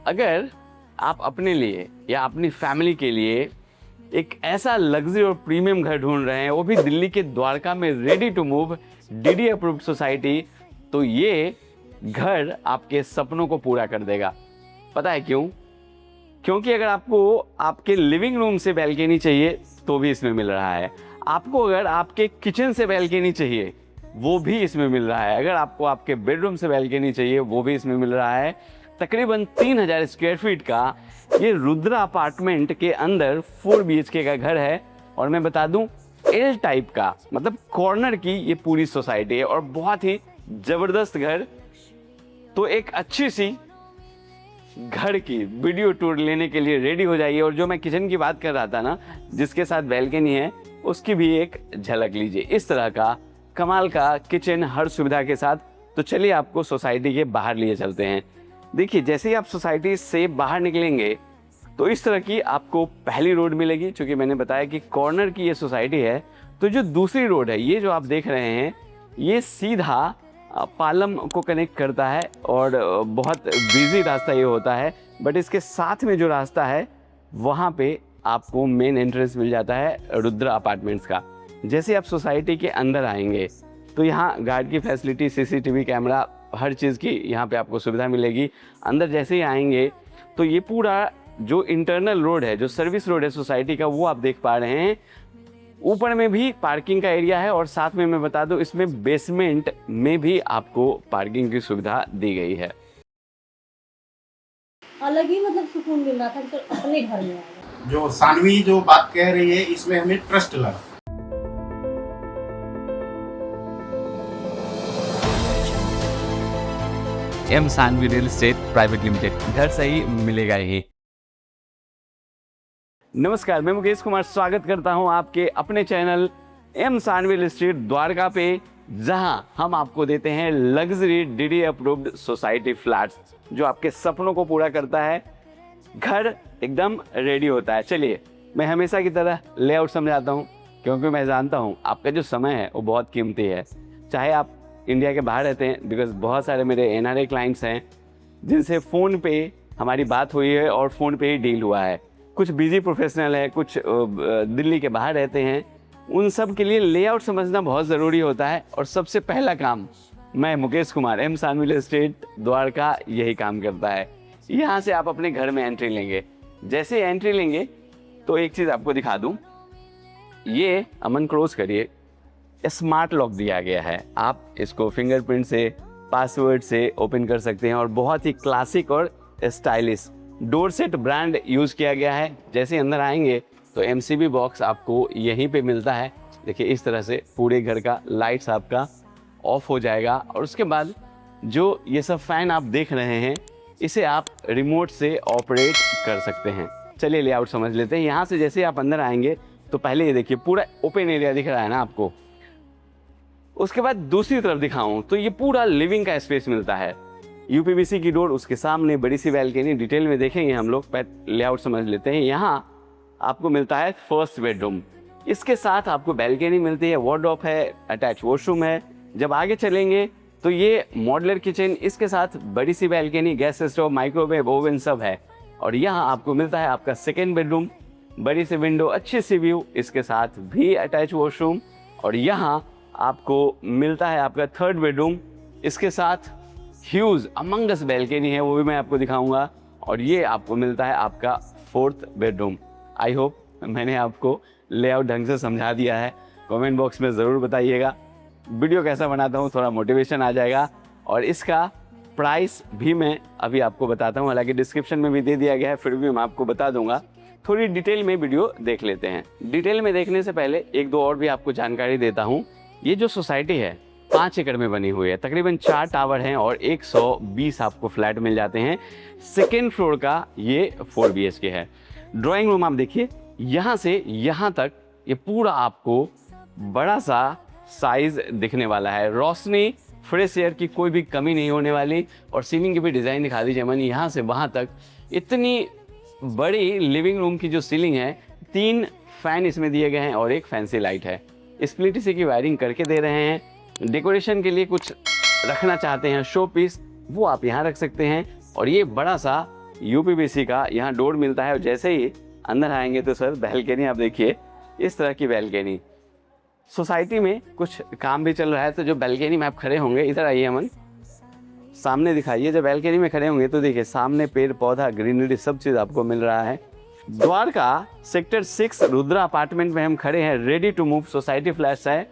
अगर आप अपने लिए या अपनी फैमिली के लिए एक ऐसा लग्जरी और प्रीमियम घर ढूंढ रहे हैं, वो भी दिल्ली के द्वारका में ready to move DD approved society, तो ये घर आपके सपनों को पूरा कर देगा। पता है क्यों? क्योंकि अगर आपको आपके लिविंग रूम से बैल्कनी चाहिए तो भी इसमें मिल रहा है, आपको अगर आपके किचन से बैल्कनी चाहिए वो भी इसमें मिल रहा है, अगर आपको आपके बेडरूम से बैल्कनी चाहिए वो भी इसमें मिल रहा है। तकरीबन 3000 स्क्वायर फीट का ये रुद्रा अपार्टमेंट के अंदर 4 BHK का घर है, और मैं बता दूं एल टाइप का, मतलब कॉर्नर की ये पूरी सोसाइटी है और बहुत ही जबरदस्त घर। तो एक अच्छी सी घर की वीडियो टूर लेने के लिए रेडी हो जाइए, और जो मैं किचन की बात कर रहा था ना, जिसके साथ बैल्कनी है, उसकी भी एक झलक लीजिए। इस तरह का कमाल का किचन हर सुविधा के साथ। तो चलिए आपको सोसाइटी के बाहर लिए चलते हैं। देखिए, जैसे ही आप सोसाइटी से बाहर निकलेंगे तो इस तरह की आपको पहली रोड मिलेगी। चूँकि मैंने बताया कि कॉर्नर की ये सोसाइटी है, तो जो दूसरी रोड है, ये जो आप देख रहे हैं, ये सीधा पालम को कनेक्ट करता है, और बहुत बिजी रास्ता ये होता है, बट इसके साथ में जो रास्ता है वहाँ पे आपको मेन एंट्रेंस मिल जाता है रुद्रा अपार्टमेंट्स का। जैसे आप सोसाइटी के अंदर आएंगे तो यहाँ गार्ड की फैसिलिटी, CCTV कैमरा, हर चीज़ की यहाँ पे आपको सुविधा मिलेगी। अंदर जैसे ही आएंगे तो ये पूरा जो इंटरनल रोड है, जो सर्विस रोड है सोसाइटी का, वो आप देख पा रहे हैं। ऊपर में भी पार्किंग का एरिया है, और साथ में मैं बता दूं इसमें बेसमेंट में भी आपको पार्किंग की सुविधा दी गई है। अलग ही मतलब सुकून मिल रहा था कि तो अपने घर में आ गए। जो सानवी जो बात कह रही है, इसमें हमें ट्रस्ट लगा। M Saanvi real estate private limited, घर सही मिलेगा ही। नमस्कार, मैं मुकेश कुमार स्वागत करता हूं आपके अपने channel M Saanvi real estate Dwarka पे, जहां हम आपको देते हैं luxury DD approved society flats, जो आपके सपनों को पूरा करता है। घर एकदम रेडी होता है। चलिए, मैं हमेशा की तरह लेआउट समझाता हूं, क्योंकि मैं जानता हूं आपका जो समय है वो बहुत कीमती है। चाहे आप इंडिया के बाहर रहते हैं, बिकॉज बहुत सारे मेरे NRA क्लाइंट्स हैं जिनसे फ़ोन पे हमारी बात हुई है और फ़ोन पे ही डील हुआ है। कुछ बिजी प्रोफेशनल है, कुछ दिल्ली के बाहर रहते हैं, उन सब के लिए लेआउट समझना बहुत ज़रूरी होता है। और सबसे पहला काम मैं Mukesh Kumar M Saanvi real estate Dwarka यही काम करता है। यहाँ से आप अपने घर में एंट्री लेंगे। जैसे एंट्री लेंगे तो एक चीज़ आपको दिखा दूँ, ये अमन क्लोज करिए, स्मार्ट लॉक दिया गया है। आप इसको फिंगरप्रिंट से, पासवर्ड से ओपन कर सकते हैं, और बहुत ही क्लासिक और stylish door set brand use किया गया है। जैसे अंदर आएंगे तो MCB बॉक्स आपको यहीं पे मिलता है। देखिए, इस तरह से पूरे घर का लाइट्स आपका ऑफ हो जाएगा, और उसके बाद जो ये सब फ़ैन आप देख रहे हैं, इसे आप रिमोट से ऑपरेट कर सकते हैं। चलिए लेआउट समझ लेते हैं। यहाँ से जैसे आप अंदर आएंगे तो पहले ये देखिए, पूरा ओपन एरिया दिख रहा है ना आपको। उसके बाद दूसरी तरफ दिखाऊं तो ये पूरा लिविंग का स्पेस मिलता है। UPVC की डोर, उसके सामने बड़ी सी बैल्कनी, डिटेल में देखेंगे हम लोग, लेआउट समझ लेते हैं। यहाँ आपको मिलता है फर्स्ट बेडरूम, इसके साथ आपको बैल्कनी मिलती है, वार्डरोब है, अटैच वॉशरूम है। जब आगे चलेंगे तो ये मॉड्यूलर किचन, इसके साथ बड़ी सी balcony, gas stove, microwave, oven सब है। और यहाँ आपको मिलता है आपका सेकेंड बेडरूम, बड़ी सी विंडो, अच्छी सी व्यू, इसके साथ भी अटैच वॉशरूम। और यहाँ आपको मिलता है आपका थर्ड बेडरूम, इसके साथ ह्यूज अमंगस बैल्कनी है, वो भी मैं आपको दिखाऊंगा। और ये आपको मिलता है आपका फोर्थ बेडरूम। आई होप मैंने आपको लेआउट ढंग से समझा दिया है। कमेंट बॉक्स में ज़रूर बताइएगा वीडियो कैसा बनाता हूँ, थोड़ा मोटिवेशन आ जाएगा। और इसका प्राइस भी मैं अभी आपको बताता हूँ, हालांकि डिस्क्रिप्शन में भी दे दिया गया है, फिर भी मैं आपको बता दूंगा। थोड़ी डिटेल में वीडियो देख लेते हैं। डिटेल में देखने से पहले एक दो और भी आपको जानकारी देता हूँ। ये जो सोसाइटी है 5 एकड़ में बनी हुई है, तकरीबन 4 टावर हैं और 120 आपको फ्लैट मिल जाते हैं। सेकेंड फ्लोर का ये 4 BHK है। ड्राइंग रूम आप देखिए, यहाँ से यहाँ तक ये पूरा आपको बड़ा सा साइज दिखने वाला है। रोशनी, फ्रेश एयर की कोई भी कमी नहीं होने वाली। और सीलिंग की भी डिज़ाइन दिखा दीजिए मन, यहाँ से वहाँ तक इतनी बड़ी लिविंग रूम की जो सीलिंग है, 3 फैन इसमें दिए गए हैं और एक फैंसी लाइट है। स्प्लिट सी की वायरिंग करके दे रहे हैं। डेकोरेशन के लिए कुछ रखना चाहते हैं, शो पीस, वो आप यहाँ रख सकते हैं। और ये बड़ा सा यूपीवीसी का यहाँ डोर मिलता है, और जैसे ही अंदर आएंगे तो सर बैल्कनी आप देखिए, इस तरह की बैल्कनी। सोसाइटी में कुछ काम भी चल रहा है, तो जो बैल्कनी में आप खड़े होंगे, इधर आइए अमन, सामने दिखाइए। जब बैल्कनी में खड़े होंगे तो देखिए सामने पेड़ पौधा ग्रीनरी सब चीज़ आपको मिल रहा है। द्वारका सेक्टर 6 रुद्रा अपार्टमेंट में हम खड़े हैं। Ready to move society flats है।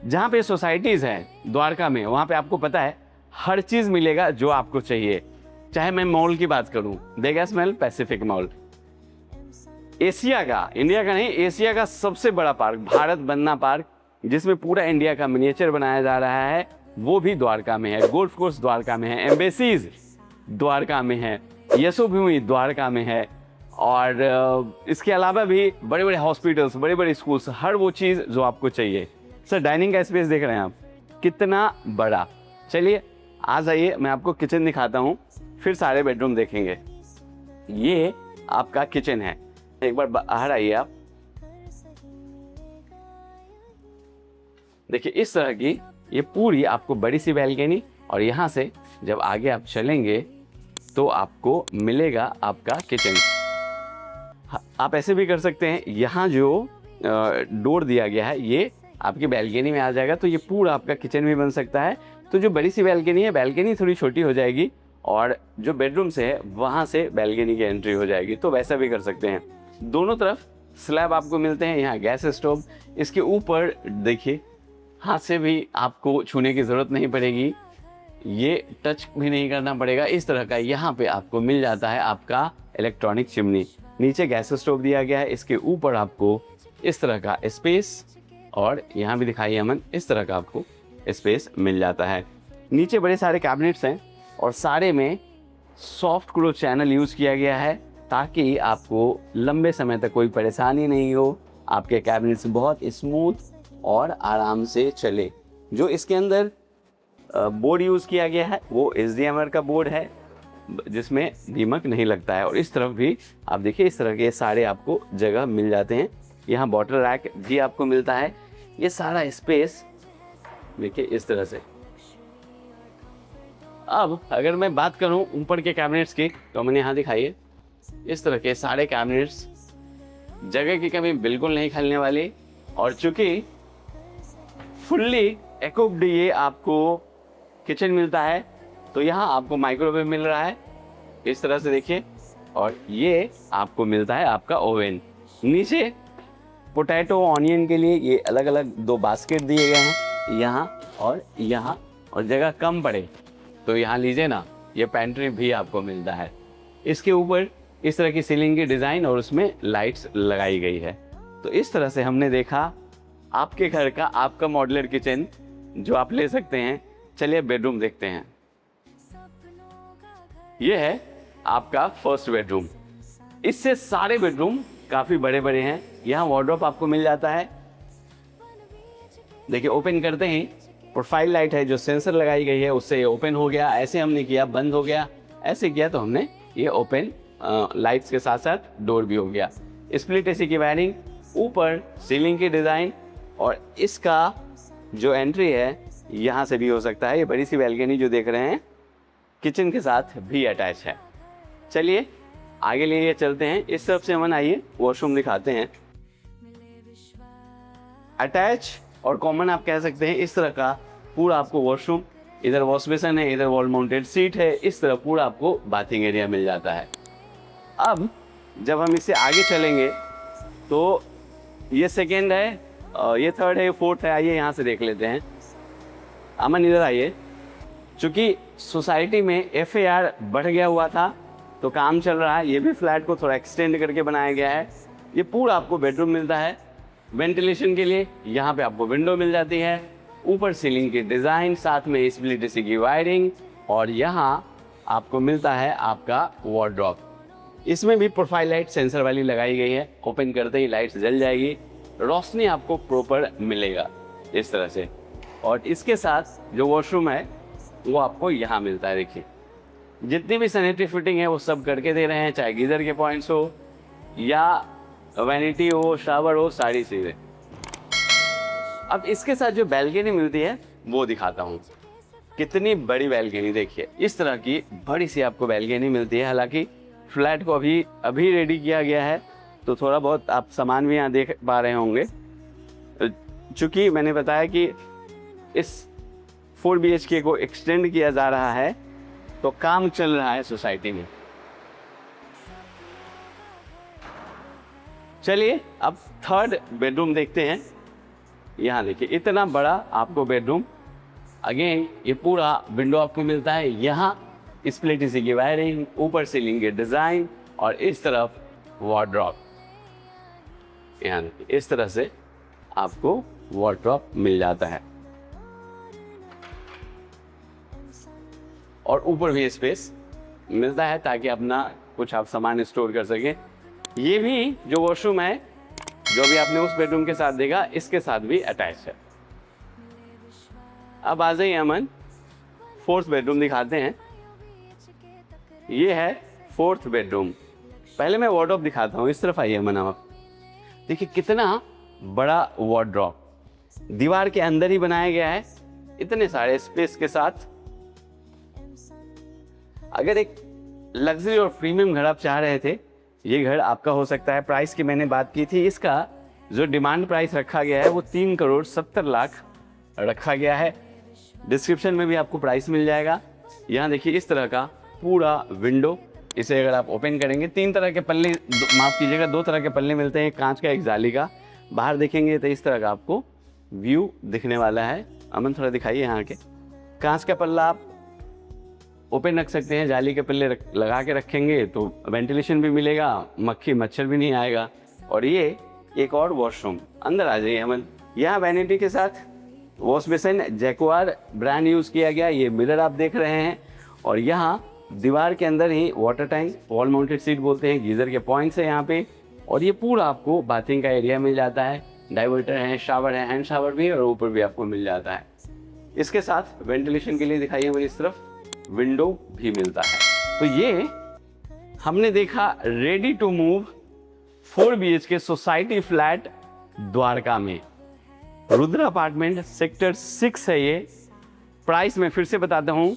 जहाँ पे सोसाइटीज़ हैं द्वारका में, वहाँ पे आपको पता है हर चीज़ मिलेगा जो आपको चाहिए। चाहे मैं मॉल की बात करूँ, bags mall, Pacific mall, Asia का, इंडिया का नहीं, एशिया का सबसे बड़ा पार्क भारत बन्ना पार्क, जिसमें पूरा इंडिया का मिनिएचर बनाया जा रहा है, वो भी द्वारका में है। गोल्फ कोर्स द्वारका में है, एम्बेसीज द्वारका में है, यशोभूमि द्वारका में है, और इसके अलावा भी बड़े बड़े हॉस्पिटल्स, बड़े बड़े स्कूल्स, हर वो चीज़ जो आपको चाहिए। सर डाइनिंग का स्पेस देख रहे हैं आप, कितना बड़ा। चलिए आ जाइए, मैं आपको किचन दिखाता हूँ, फिर सारे बेडरूम देखेंगे। ये आपका किचन है। एक बार बाहर आइए आप, देखिए इस तरह की ये पूरी आपको बड़ी सी बैल्कनी, और यहाँ से जब आगे आप चलेंगे तो आपको मिलेगा आपका किचन। आप ऐसे भी कर सकते हैं, यहाँ जो डोर दिया गया है ये आपकी बैल्कनी में आ जाएगा, तो ये पूरा आपका किचन भी बन सकता है। तो जो बड़ी सी बैल्कनी है, बैल्कनी थोड़ी छोटी हो जाएगी, और जो बेडरूम से है वहाँ से बैल्कनी की एंट्री हो जाएगी, तो वैसा भी कर सकते हैं। दोनों तरफ स्लैब आपको मिलते हैं। यहाँ गैस स्टोव, इसके ऊपर देखिए हाथ से भी आपको छूने की ज़रूरत नहीं पड़ेगी, ये टच भी नहीं करना पड़ेगा। इस तरह का यहाँ पे आपको मिल जाता है आपका इलेक्ट्रॉनिक चिमनी। नीचे गैस स्टोव दिया गया है, इसके ऊपर आपको इस तरह का स्पेस, और यहाँ भी दिखाइए अमन, इस तरह का आपको स्पेस मिल जाता है। नीचे बड़े सारे कैबिनेट्स हैं, और सारे में सॉफ्ट क्लोज चैनल यूज़ किया गया है, ताकि आपको लंबे समय तक कोई परेशानी नहीं हो। आपके कैबिनेट्स बहुत स्मूथ और आराम से चले। जो इसके अंदर बोर्ड यूज़ किया गया है वो HDMI का बोर्ड है, जिसमें दीमक नहीं लगता है। और इस तरफ भी आप देखिए, इस तरह के सारे आपको जगह मिल जाते हैं। यहाँ बॉटल रैक भी आपको मिलता है। ये सारा स्पेस देखिए इस तरह से। अब अगर मैं बात करूँ ऊपर के कैबिनेट्स की, तो मैंने यहाँ दिखाइए, इस तरह के सारे कैबिनेट्स, जगह की कमी बिल्कुल नहीं खलने वाली। और चूंकि फुल्ली इक्विप्ड ये आपको किचन मिलता है, तो यहाँ आपको माइक्रोवेव मिल रहा है इस तरह से देखिए, और ये आपको मिलता है आपका ओवन। नीचे पोटैटो ऑनियन के लिए ये अलग अलग 2 बास्केट दिए गए हैं, यहाँ और यहाँ, और जगह कम पड़े तो यहाँ लीजिए ना, ये पेंट्री भी आपको मिलता है। इसके ऊपर इस तरह की सीलिंग की डिज़ाइन और उसमें लाइट्स लगाई गई है। तो इस तरह से हमने देखा आपके घर का आपका मॉड्यूलर किचन जो आप ले सकते हैं। चलिए बेडरूम देखते हैं। ये है आपका फर्स्ट बेडरूम। इससे सारे बेडरूम काफ़ी बड़े बड़े हैं। यहाँ वार्डरोब आपको मिल जाता है। देखिए ओपन करते ही प्रोफाइल लाइट है जो सेंसर लगाई गई है, उससे ये ओपन हो गया। ऐसे हमने किया बंद हो गया, ऐसे किया तो हमने ये ओपन लाइट्स के साथ साथ डोर भी हो गया। स्प्लिट एसी की वायरिंग, ऊपर सीलिंग की डिज़ाइन, और इसका जो एंट्री है यहाँ से भी हो सकता है। ये बड़ी सी बैल्कनी जो देख रहे हैं किचन के साथ भी अटैच है। चलिए आगे लिए चलते हैं। इस तरफ से हम आइए वॉशरूम दिखाते हैं। अटैच और कॉमन आप कह सकते हैं। इस तरह का पूरा आपको वॉशरूम, इधर वॉश बेसिन है, इधर वॉल माउंटेड सीट है, इस तरह पूरा आपको बाथिंग एरिया मिल जाता है। अब जब हम इससे आगे चलेंगे तो ये सेकेंड है, ये थर्ड है, ये फोर्थ है। आइए यहाँ से देख लेते हैं। अमन इधर आइए। चूँकि सोसाइटी में FAR बढ़ गया हुआ था तो काम चल रहा है, ये भी फ्लैट को थोड़ा एक्सटेंड करके बनाया गया है। ये पूरा आपको बेडरूम मिलता है। वेंटिलेशन के लिए यहाँ पे आपको विंडो मिल जाती है, ऊपर सीलिंग की डिज़ाइन, साथ में स्प्लिट एसी की वायरिंग, और यहाँ आपको मिलता है आपका वार्डरोब। इसमें भी प्रोफाइल लाइट सेंसर वाली लगाई गई है। ओपन करते ही लाइट्स जल जाएगी, रोशनी आपको प्रॉपर मिलेगा इस तरह से। और इसके साथ जो वॉशरूम है वो आपको यहाँ मिलता है। देखिए जितनी भी सैनिटरी फिटिंग है वो सब करके दे रहे हैं, चाहे गीजर के पॉइंट्स हो या वैनिटी हो, शावर हो, सारी चीज़ें। अब इसके साथ जो बैल्कनी मिलती है वो दिखाता हूँ। कितनी बड़ी बैल्कनी देखिए, इस तरह की बड़ी सी आपको बैल्कनी मिलती है। हालांकि फ्लैट को अभी रेडी किया गया है, तो थोड़ा बहुत आप सामान भी यहाँ देख पा रहे होंगे। चूँकि मैंने बताया कि इस 4 BHK को एक्सटेंड किया जा रहा है, तो काम चल रहा है सोसाइटी में। चलिए अब 3rd बेडरूम देखते हैं। यहाँ देखिए इतना बड़ा आपको बेडरूम, अगेन ये पूरा विंडो आपको मिलता है। यहाँ स्प्लिट एसी की वायरिंग, ऊपर सीलिंग के डिज़ाइन और इस तरफ वार्डरोब। यहाँ देखिए इस तरह से आपको वार्डरोब मिल जाता है और ऊपर भी स्पेस मिलता है ताकि अपना कुछ आप सामान स्टोर कर सकें। ये भी जो वॉशरूम है, जो भी आपने उस बेडरूम के साथ देखा, इसके साथ भी अटैच है। अब आ जाइए अमन, 4th बेडरूम दिखाते हैं। ये है 4th बेडरूम। पहले मैं वार्डरोब दिखाता हूँ, इस तरफ आइए अमन आप। देखिए कितना बड़ा वार्डरोब दीवार के अंदर ही बनाया गया है, इतने सारे स्पेस के साथ। अगर एक लग्जरी और प्रीमियम घर आप चाह रहे थे, ये घर आपका हो सकता है। प्राइस की मैंने बात की थी, इसका जो डिमांड प्राइस रखा गया है वो 3,70,00,000 रखा गया है। डिस्क्रिप्शन में भी आपको प्राइस मिल जाएगा। यहाँ देखिए इस तरह का पूरा विंडो, इसे अगर आप ओपन करेंगे 3 तरह के पल्ले, माफ़ कीजिएगा 2 तरह के पल्ले मिलते हैं, कांच का एक जाली का। बाहर देखेंगे तो इस तरह का आपको व्यू दिखने वाला है। अमन थोड़ा दिखाइए यहाँ के। कांच का पल्ला आप ओपन रख सकते हैं, जाली के पल्ले लगा के रखेंगे तो वेंटिलेशन भी मिलेगा, मक्खी मच्छर भी नहीं आएगा। और ये एक और वॉशरूम, अंदर आ जाइए अमन। यहाँ वैनिटी के साथ वॉश बेसिन जैक्वार ब्रांड यूज़ किया गया, ये मिरर आप देख रहे हैं। और यहाँ दीवार के अंदर ही water tank, wall mounted seat बोलते हैं, गीज़र के पॉइंट्स है यहाँ पे। और ये पूरा आपको बाथिंग का एरिया मिल जाता है, डाइवर्टर है, शावर है, हैंड शावर भी, और ऊपर भी आपको मिल जाता है। इसके साथ वेंटिलेशन के लिए दिखाइए मुझे, इस तरफ विंडो भी मिलता है। तो ये हमने देखा ready to move 4 BHK society flat Dwarka में, रुद्र अपार्टमेंट, सेक्टर 6 है ये। प्राइस मैं फिर से बताता हूँ,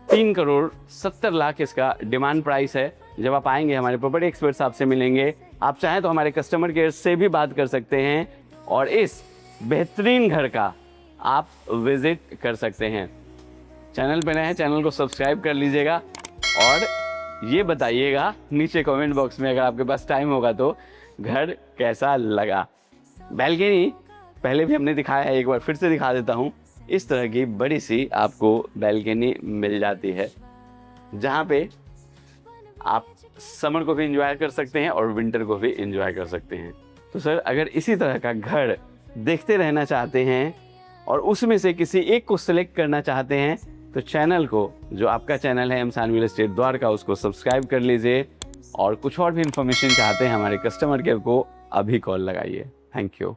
3,70,00,000 इसका डिमांड प्राइस है। जब आप आएंगे हमारे प्रॉपर्टी एक्सपर्ट्स आपसे मिलेंगे, आप चाहें तो हमारे कस्टमर केयर से भी बात कर सकते हैं और इस बेहतरीन घर का आप विजिट कर सकते हैं। चैनल पे नए हैं, चैनल को सब्सक्राइब कर लीजिएगा और ये बताइएगा नीचे कमेंट बॉक्स में, अगर आपके पास टाइम होगा तो, घर कैसा लगा। बैल्कनी पहले भी हमने दिखाया है, एक बार फिर से दिखा देता हूँ। इस तरह की बड़ी सी आपको बैल्कनी मिल जाती है, जहाँ पे आप समर को भी एंजॉय कर सकते हैं और विंटर को भी एंजॉय कर सकते हैं। तो सर, अगर इसी तरह का घर देखते रहना चाहते हैं और उसमें से किसी एक को सिलेक्ट करना चाहते हैं, तो चैनल को, जो आपका चैनल है एम सान रियल एस्टेट द्वारका, उसको सब्सक्राइब कर लीजिए। और कुछ और भी इन्फॉर्मेशन चाहते हैं हमारे कस्टमर केयर को, अभी कॉल लगाइए। Thank you.